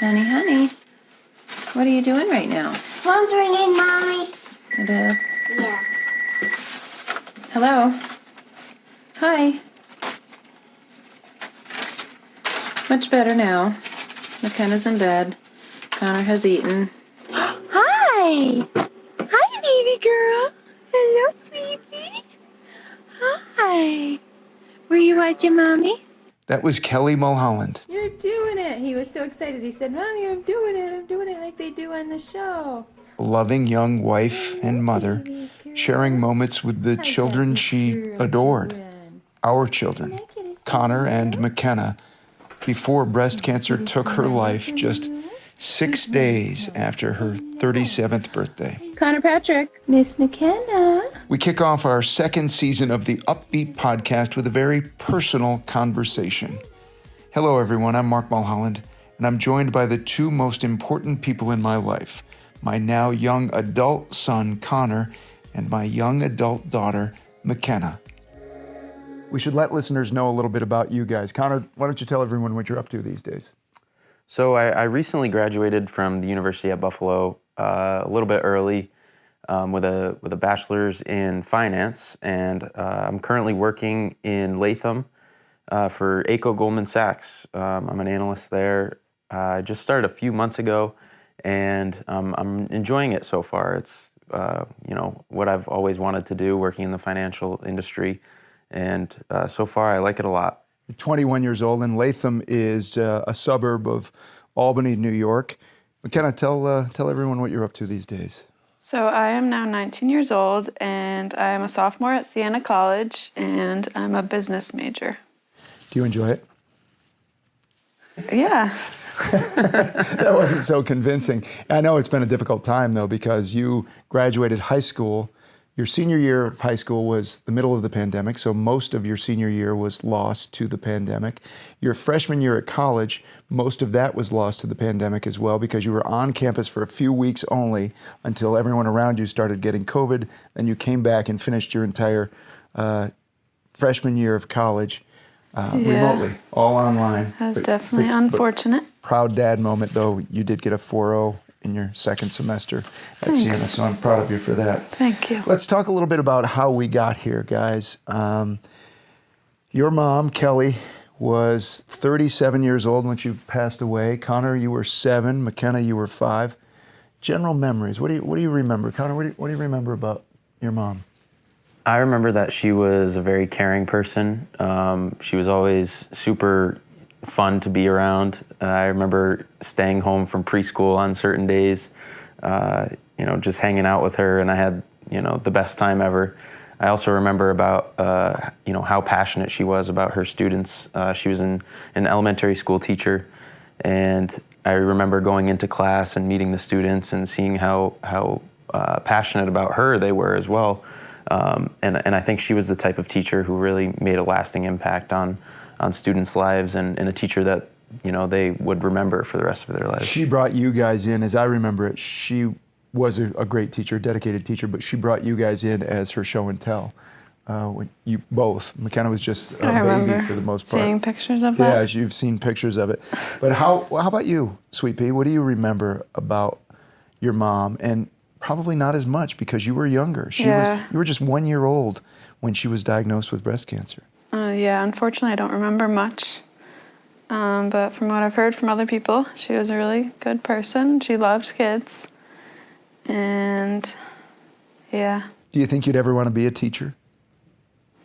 Honey, what are you doing right now? Phone's ringing, Mommy. It is? Yeah. Hello? Hi. Much better now. McKenna's in bed. Connor has eaten. Hi! Hi, baby girl. Hello, sweetie. Hi. Were you watching Mommy? That was Kelly Mulholland. You're doing it. He was so excited. He said, Mommy, I'm doing it like they do on the show. A loving young wife and mother, sharing moments with the children she adored. Our children, Connor and McKenna, before breast cancer took her life just 6 days after her 37th birthday. Connor Patrick. Miss McKenna. We kick off our second season of the Upbeat podcast with a very personal conversation. Hello, everyone. I'm Mark Mulholland, and I'm joined by the two most important people in my life, my now young adult son, Connor, and my young adult daughter, McKenna. We should let listeners know a little bit about you guys. Connor, why don't you tell everyone what you're up to these days? So I recently graduated from the University at Buffalo a little bit early with a bachelor's in finance, and I'm currently working in Latham for ACO Goldman Sachs. I'm an analyst there. I just started a few months ago, and I'm enjoying it so far. It's what I've always wanted to do, working in the financial industry, and so far I like it a lot. You're 21 years old, and Latham is a suburb of Albany, New York. McKenna, tell everyone what you're up to these days. So I am now 19 years old, and I am a sophomore at Siena College, and I'm a business major. Do you enjoy it? Yeah. That wasn't so convincing. I know it's been a difficult time, though, because you graduated high school. Your senior year of high school was the middle of the pandemic, so most of your senior year was lost to the pandemic. Your freshman year at college, most of that was lost to the pandemic as well, because you were on campus for a few weeks only until everyone around you started getting COVID. Then you came back and finished your entire freshman year of college remotely, all online. That was definitely unfortunate. Proud dad moment, though. You did get a 4.0 in your second semester at Siena, so I'm proud of you for that. Thank you. Let's talk a little bit about how we got here, guys. Your mom, Kelly, was 37 years old when she passed away. Connor, you were 7. McKenna, you were 5. General memories. What do you remember? Connor, what do you remember about your mom? I remember that she was a very caring person. She was always super fun to be around. I remember staying home from preschool on certain days, just hanging out with her, and I had, the best time ever. I also remember about, how passionate she was about her students. She was an elementary school teacher, and I remember going into class and meeting the students and seeing how passionate about her they were as well. And I think she was the type of teacher who really made a lasting impact on students' lives, and a teacher that, they would remember for the rest of their lives. She brought you guys in, as I remember it. She was a great teacher, dedicated teacher, but she brought you guys in as her show and tell. When you both, McKenna was just a baby for the most part. Seeing pictures of that. Yeah, you've seen pictures of it. But how about you, Sweet Pea? What do you remember about your mom? And probably not as much, because you were younger. You were just 1 year old when she was diagnosed with breast cancer. Unfortunately, I don't remember much. But from what I've heard from other people, she was a really good person. She loved kids. And, yeah. Do you think you'd ever want to be a teacher?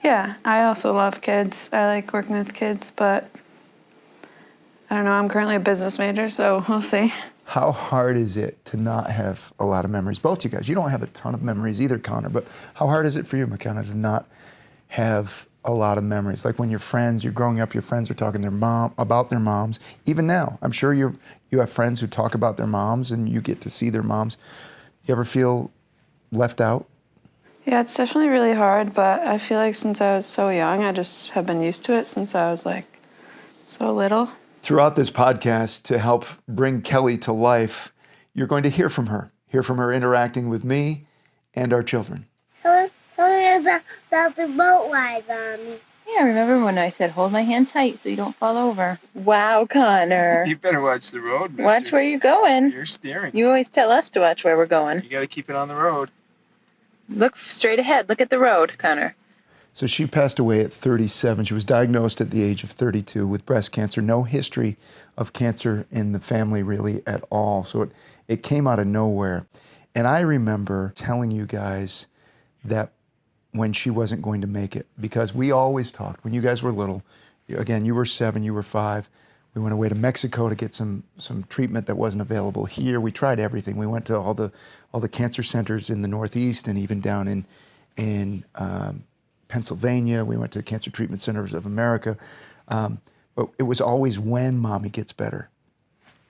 Yeah, I also love kids. I like working with kids, but I don't know. I'm currently a business major, so we'll see. How hard is it to not have a lot of memories? Both you guys, you don't have a ton of memories either, Connor, but how hard is it for you, McKenna, to not have a lot of memories? Like when you're growing up, your friends are talking about their moms. Even now, I'm sure you have friends who talk about their moms and you get to see their moms. You ever feel left out? Yeah, it's definitely really hard, but I feel like since I was so young, I just have been used to it since I was so little. Throughout this podcast, to help bring Kelly to life, you're going to hear from her interacting with me and our children. Tell me about the boat ride, Mommy. Yeah, remember when I said, hold my hand tight so you don't fall over? Wow, Connor. You better watch the road, mister. Watch where you're going. You're steering. You always tell us to watch where we're going. You got to keep it on the road. Look straight ahead. Look at the road, Connor. So she passed away at 37. She was diagnosed at the age of 32 with breast cancer. No history of cancer in the family really at all. So it came out of nowhere. And I remember telling you guys that when she wasn't going to make it, because we always talked, when you guys were little, again, you were 7, you were 5, we went away to Mexico to get some treatment that wasn't available here. We tried everything. We went to all the cancer centers in the Northeast and even down in Pennsylvania. We went to Cancer Treatment Centers of America. But it was always when Mommy gets better,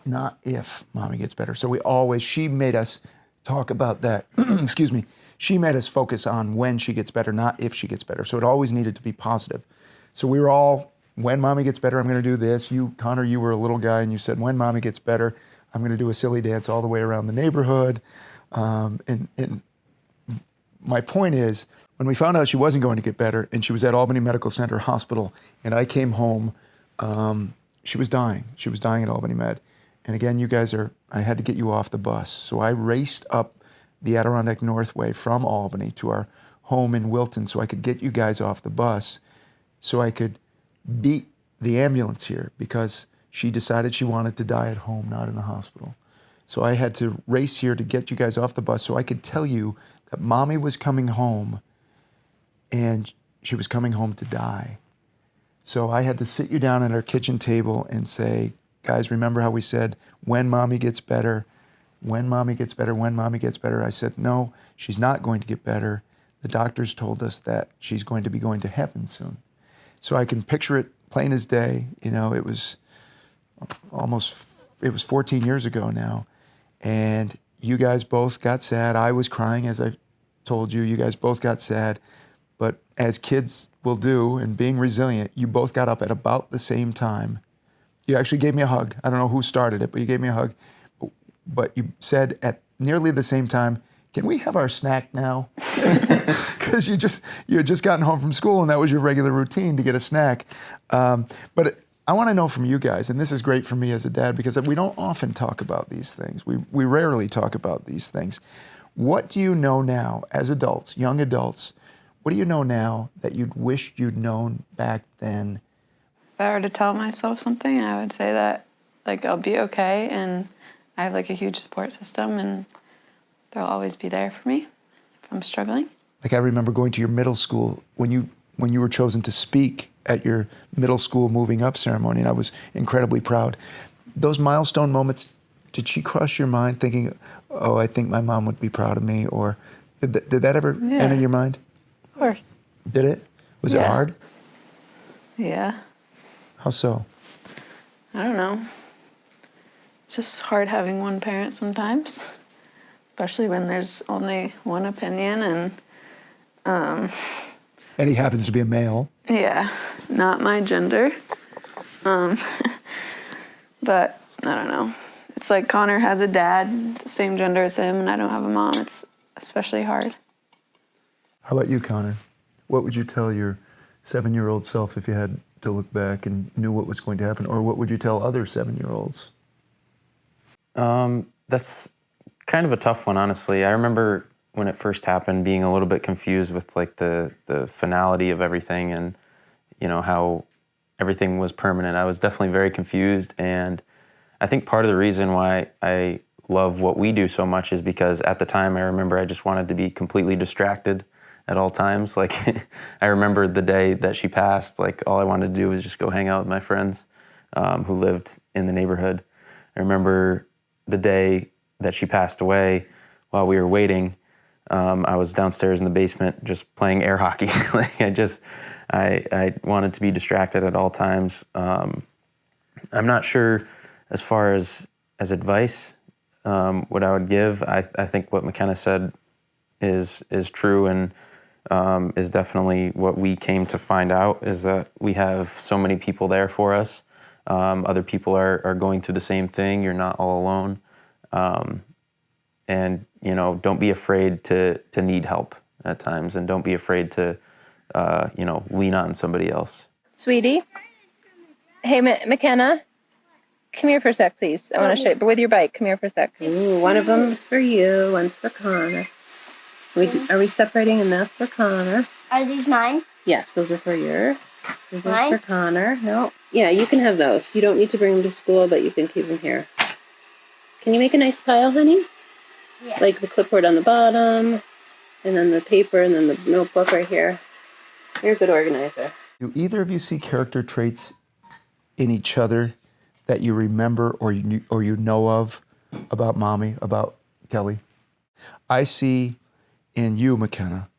not if Mommy gets better. So she made us talk about that. Excuse me. She made us focus on when she gets better, not if she gets better. So it always needed to be positive. So we were all, when Mommy gets better, I'm going to do this. You, Connor, you were a little guy and you said, when Mommy gets better, I'm going to do a silly dance all the way around the neighborhood. And my point is, when we found out she wasn't going to get better and she was at Albany Medical Center Hospital and I came home, she was dying. She was dying at Albany Med. And again, I had to get you off the bus. So I raced up the Adirondack Northway from Albany to our home in Wilton so I could get you guys off the bus so I could beat the ambulance here because she decided she wanted to die at home, not in the hospital. So I had to race here to get you guys off the bus so I could tell you that Mommy was coming home and she was coming home to die. So I had to sit you down at our kitchen table and say, guys, remember how we said, when Mommy gets better, when Mommy gets better, when Mommy gets better. I said, no, she's not going to get better. The doctors told us that she's going to be going to heaven soon. So I can picture it plain as day. You know, it was 14 years ago now. And you guys both got sad. I was crying, as I told you. You guys both got sad. But as kids will do, and being resilient, you both got up at about the same time. You actually gave me a hug. I don't know who started it, but you gave me a hug. But you said at nearly the same time, can we have our snack now? Because you had just gotten home from school and that was your regular routine to get a snack. But I want to know from you guys, and this is great for me as a dad because we don't often talk about these things. We rarely talk about these things. What do you know now as adults, young adults, what do you know now that you'd wished you'd known back then? If I were to tell myself something, I would say that, like, I'll be okay, and I have, like, a huge support system, and they'll always be there for me if I'm struggling. Like, I remember going to your middle school when you were chosen to speak at your middle school moving up ceremony, and I was incredibly proud. Those milestone moments, did she cross your mind thinking, oh, I think my mom would be proud of me, or did that ever enter your mind? Of course. Did it? Was it hard? Yeah. How so? I don't know. It's just hard having one parent sometimes, especially when there's only one opinion and he happens to be a male. yeah, not my gender. But I don't know. It's like Connor has a dad, the same gender as him, and I don't have a mom. It's especially hard. How about you, Connor? What would you tell your 7-year-old self if you had to look back and knew what was going to happen? Or what would you tell other 7-year-olds? That's kind of a tough one, honestly. I remember when it first happened being a little bit confused with like the finality of everything and, you know, how everything was permanent. I was definitely very confused, and I think part of the reason why I love what we do so much is because at the time I remember I just wanted to be completely distracted at all times. Like, I remember the day that she passed, like, all I wanted to do was just go hang out with my friends who lived in the neighborhood. I remember the day that she passed away, while we were waiting, I was downstairs in the basement just playing air hockey. Like, I wanted to be distracted at all times. I'm not sure as far as advice, what I would give. I think what McKenna said is true, and is definitely what we came to find out, is that we have so many people there for us. Other people are going through the same thing. You're not all alone. And, you know, don't be afraid to need help at times, and don't be afraid to lean on somebody else. Sweetie. Hey, McKenna. Come here for a sec, please. I want to show you. But with your bike, come here for a sec. Ooh, one of them is for you, one's for Connor. Are we separating? And that's for Connor. Are these mine? Yes, those are for yours. Those Mine? are for Connor. No. Yeah, you can have those. You don't need to bring them to school, but you can keep them here. Can you make a nice pile, honey? Yeah. Like the clipboard on the bottom, and then the paper, and then the notebook right here. You're a good organizer. Do either of you see character traits in each other that you remember or you know of about Mommy, about Kelly? I see in you, McKenna,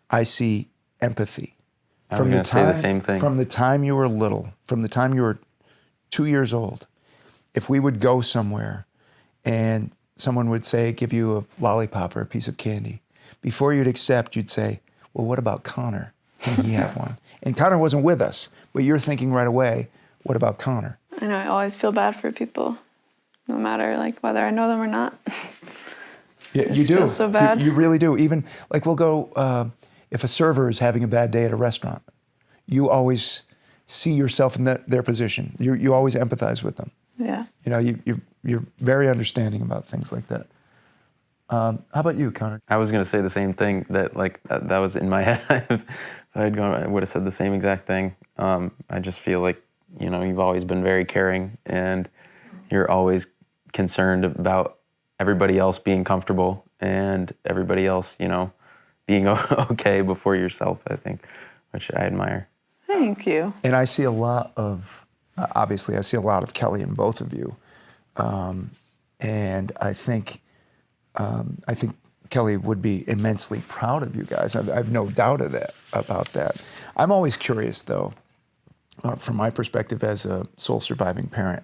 I see empathy. I was going to say the same thing. From the time you were little, from the time you were 2 years old, if we would go somewhere and someone would say, give you a lollipop or a piece of candy, before you'd accept, you'd say, well, what about Connor? Can he have one? And Connor wasn't with us, but you're thinking right away, what about Connor? I know I always feel bad for people, no matter like whether I know them or not. Yeah, you do. Feel so bad. You really do. Even like we'll go, if a server is having a bad day at a restaurant, you always see yourself in their position. You always empathize with them. Yeah. You know, you're very understanding about things like that. How about you, Connor? I was going to say the same thing, that was in my head. If I had gone, I would have said the same exact thing. I just feel like, you've always been very caring, and you're always concerned about everybody else being comfortable and everybody else, being okay before yourself, I think, which I admire. Thank you. And I see a lot of, obviously, I see a lot of Kelly in both of you. And I think Kelly would be immensely proud of you guys. I've no doubt about that. I'm always curious, though, from my perspective as a sole surviving parent,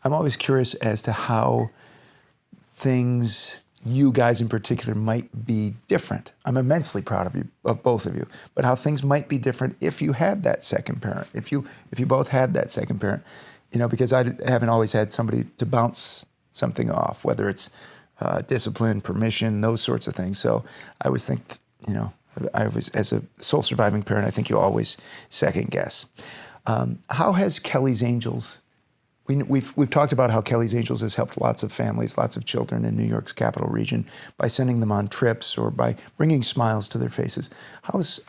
I'm always curious as to how things, you guys in particular, might be different. I'm immensely proud of both of you, but how things might be different if you had that second parent, if you both had that second parent, because I haven't always had somebody to bounce something off, whether it's discipline, permission, those sorts of things. So I always think, as a sole surviving parent, I think you always second guess. How has Kelly's Angels, we've talked about how Kelly's Angels has helped lots of families, lots of children in New York's capital region by sending them on trips or by bringing smiles to their faces. How's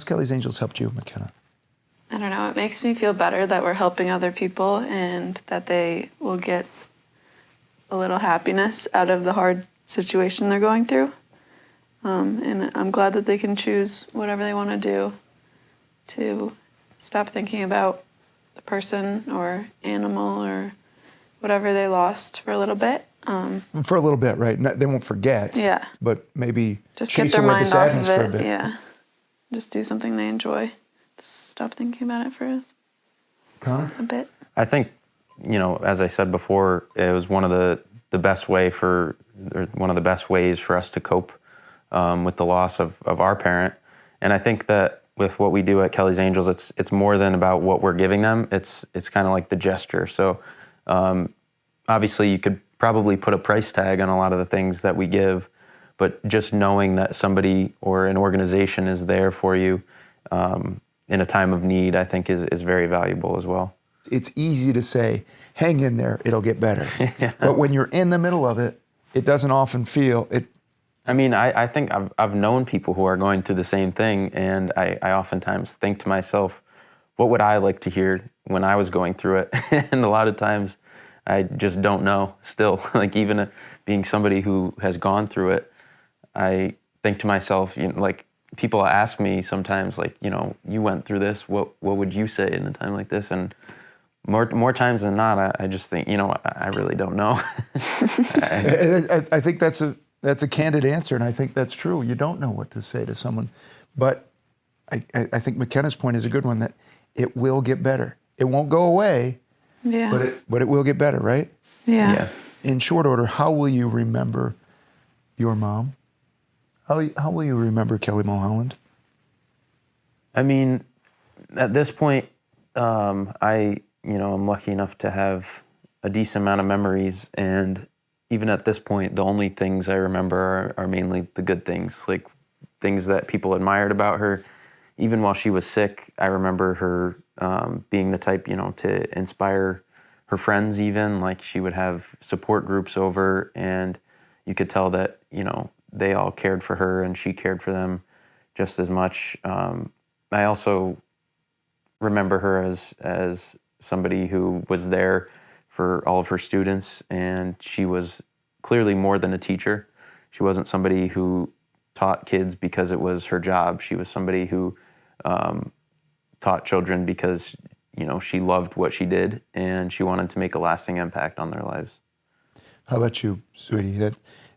Kelly's Angels helped you, McKenna? I don't know. It makes me feel better that we're helping other people and that they will get a little happiness out of the hard situation they're going through. And I'm glad that they can choose whatever they want to do to stop thinking about the person or animal or whatever they lost for a little bit. For a little bit, right? They won't forget. Yeah. But maybe Just chase get their away the mind sadness off for a of it. bit. Yeah. Just do something they enjoy. Stop thinking about it for Connor? a bit. I think, as I said before, it was one of the best ways for us to cope with the loss of our parent. And I think that with what we do at Kelly's Angels, it's more than about what we're giving them. It's kind of like the gesture. So obviously you could probably put a price tag on a lot of the things that we give, but just knowing that somebody or an organization is there for you in a time of need, I think is very valuable as well. It's easy to say, hang in there, it'll get better. Yeah. But when you're in the middle of it, it doesn't often feel it. I mean, I think I've known people who are going through the same thing, and I oftentimes think to myself, what would I like to hear when I was going through it? And a lot of times I just don't know still. Like even being somebody who has gone through it, I think to myself, like people ask me sometimes, like, you went through this, what would you say in a time like this? And more times than not, I just think, I really don't know. I think that's a candid answer, and I think that's true. You don't know what to say to someone. But I think McKenna's point is a good one, that it will get better. It won't go away, Yeah. but it will get better, right? Yeah. In short order, how will you remember your mom? How will you remember Kelly Mulholland? I mean, at this point, I'm lucky enough to have a decent amount of memories, and even at this point, the only things I remember are mainly the good things, like things that people admired about her, even while she was sick, I remember her being the type, to inspire her friends even. Like, she would have support groups over, and you could tell that, they all cared for her and she cared for them just as much. I also remember her as somebody who was there for all of her students, and she was clearly more than a teacher. She wasn't somebody who taught kids because it was her job. She was somebody who taught children because, she loved what she did and she wanted to make a lasting impact on their lives. How about you, sweetie?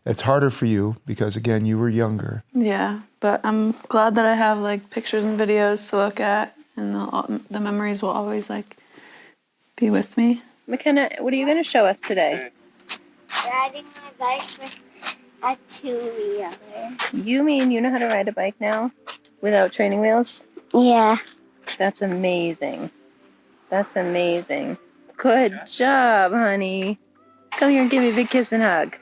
That's harder for you because, again, you were younger. Yeah, but I'm glad that I have like pictures and videos to look at, and the memories will always be with me. McKenna, what are you going to show us today? Riding my bike with a two-wheeler. You mean you know how to ride a bike now without training wheels? Yeah. That's amazing. That's amazing. Good job, honey. Come here and give me a big kiss and hug.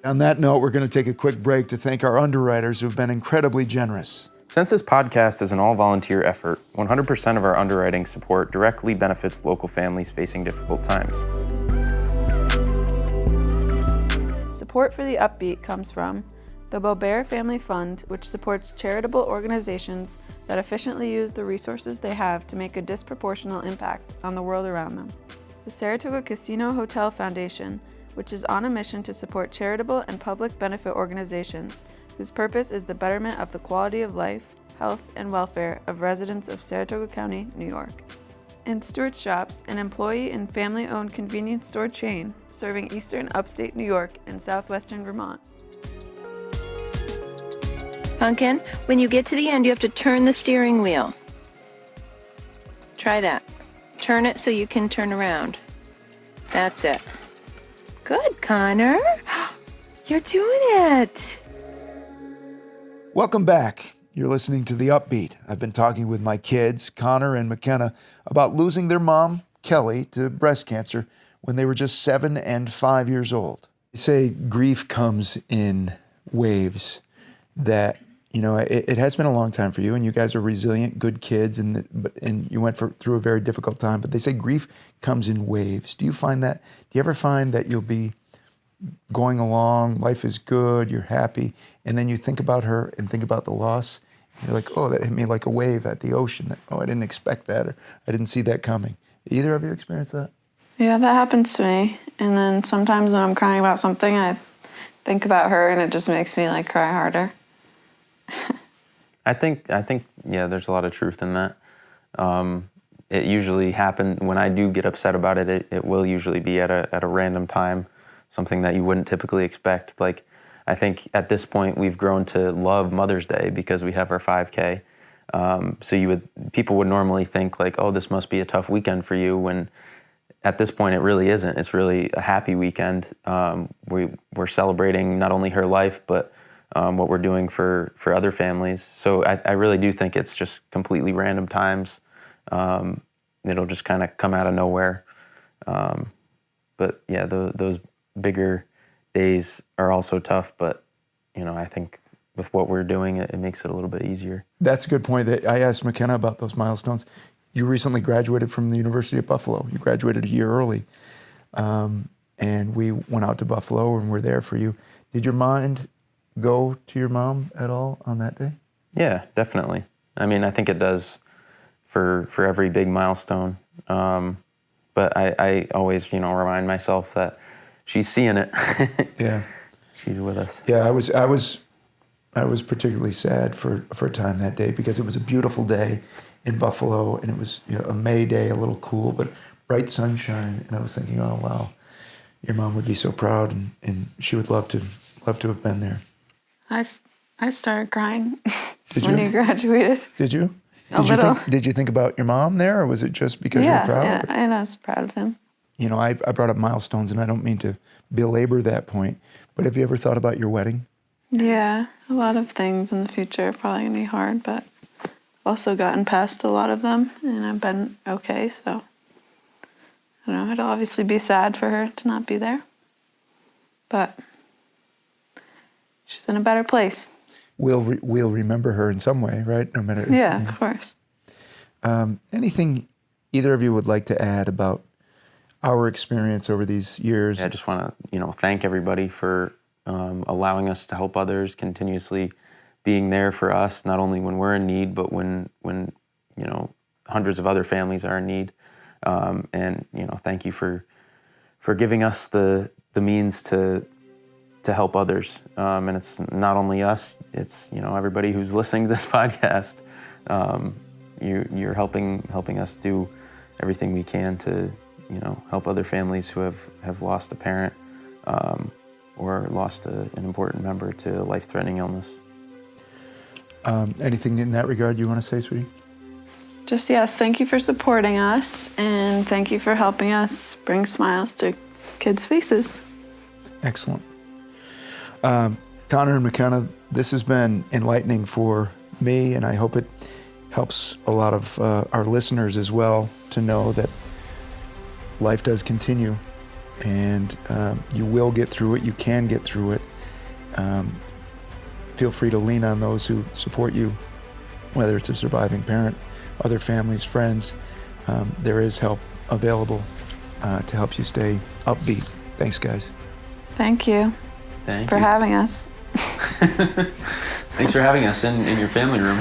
On that note, we're going to take a quick break to thank our underwriters who have been incredibly generous. Since this podcast is an all-volunteer effort, 100% of our underwriting support directly benefits local families facing difficult times. Support for the Upbeat comes from the Bobert Family Fund, which supports charitable organizations that efficiently use the resources they have to make a disproportionate impact on the world around them. The Saratoga Casino Hotel Foundation, which is on a mission to support charitable and public benefit organizations whose purpose is the betterment of the quality of life, health, and welfare of residents of Saratoga County, New York. And Stewart's Shops, an employee and family-owned convenience store chain serving eastern upstate New York and southwestern Vermont. Pumpkin, when you get to the end, you have to turn the steering wheel. Try that. Turn it so you can turn around. That's it. Good, Connor. You're doing it. Welcome back. You're listening to The Upbeat. I've been talking with my kids, Connor and McKenna, about losing their mom, Kelly, to breast cancer when they were just 7 and 5 years old. They say grief comes in waves that, it has been a long time for you, and you guys are resilient, good kids, and you went through a very difficult time, but they say grief comes in waves. Do you find that? Do you ever find that you'll be going along, life is good, you're happy, and then you think about her and think about the loss, and you're like, oh, that hit me like a wave at the ocean. I didn't expect that, or I didn't see that coming. Either of you experienced that? Yeah, that happens to me. And then sometimes when I'm crying about something, I think about her and it just makes me cry harder. I think, yeah, there's a lot of truth in that. It usually happens when I do get upset about it. It will usually be at a random time, something that you wouldn't typically expect. I think at this point we've grown to love Mother's Day because we have our 5K. So people would normally think oh, this must be a tough weekend for you, when at this point it really isn't. It's really a happy weekend. We're celebrating not only her life, but what we're doing for other families. So I really do think it's just completely random times. It'll just kind of come out of nowhere. But yeah, those bigger days are also tough, but I think with what we're doing, it makes it a little bit easier. That's a good point. That I asked McKenna about those milestones. You recently graduated from the University of Buffalo. You graduated a year early. And we went out to Buffalo and were there for you. Did your mind go to your mom at all on that day? Yeah, definitely. I think it does for every big milestone. But I always, remind myself that she's seeing it. Yeah. She's with us. Yeah, I was particularly sad for a time that day because it was a beautiful day in Buffalo, and it was a May day, a little cool, but bright sunshine. And I was thinking, oh wow, your mom would be so proud, and she would love to have been there. I started crying Did when you? he graduated. Did you? A little. Did you think about your mom there, or was it just because you were proud? Yeah, and I was proud of him. I brought up milestones, and I don't mean to belabor that point, but have you ever thought about your wedding? Yeah, a lot of things in the future are probably going to be hard, but I've also gotten past a lot of them, and I've been okay, so I don't know. It'll obviously be sad for her to not be there, but she's in a better place. we'll remember her in some way, right? No matter. Yeah, of course. Anything either of you would like to add about our experience over these years? Yeah, I just want to, thank everybody for allowing us to help others, continuously being there for us, not only when we're in need, but when hundreds of other families are in need. And thank you for giving us the means to help others. And it's not only us; it's everybody who's listening to this podcast. You're helping us do everything we can to help other families who have lost a parent or lost an important member to life-threatening illness. Anything in that regard you want to say, sweetie? Just yes, thank you for supporting us, and thank you for helping us bring smiles to kids' faces. Excellent. Connor and McKenna, this has been enlightening for me, and I hope it helps a lot of our listeners as well to know that life does continue, and you will get through it. You can get through it. Feel free to lean on those who support you, whether it's a surviving parent, other families, friends. There is help available to help you stay upbeat. Thanks, guys. Thank you for having us. Thanks for having us in your family room.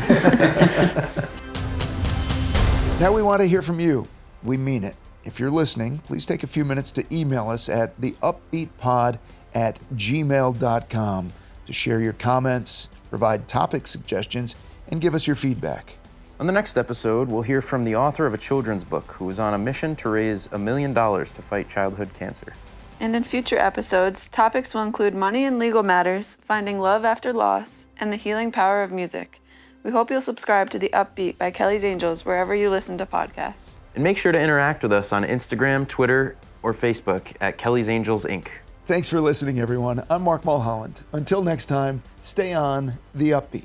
Now we want to hear from you. We mean it. If you're listening, please take a few minutes to email us at theupbeatpod@gmail.com to share your comments, provide topic suggestions, and give us your feedback. On the next episode, we'll hear from the author of a children's book who is on a mission to raise $1 million to fight childhood cancer. And in future episodes, topics will include money and legal matters, finding love after loss, and the healing power of music. We hope you'll subscribe to The Upbeat by Kelly's Angels wherever you listen to podcasts. And make sure to interact with us on Instagram, Twitter, or Facebook at Kelly's Angels, Inc. Thanks for listening, everyone. I'm Mark Mulholland. Until next time, stay on The Upbeat.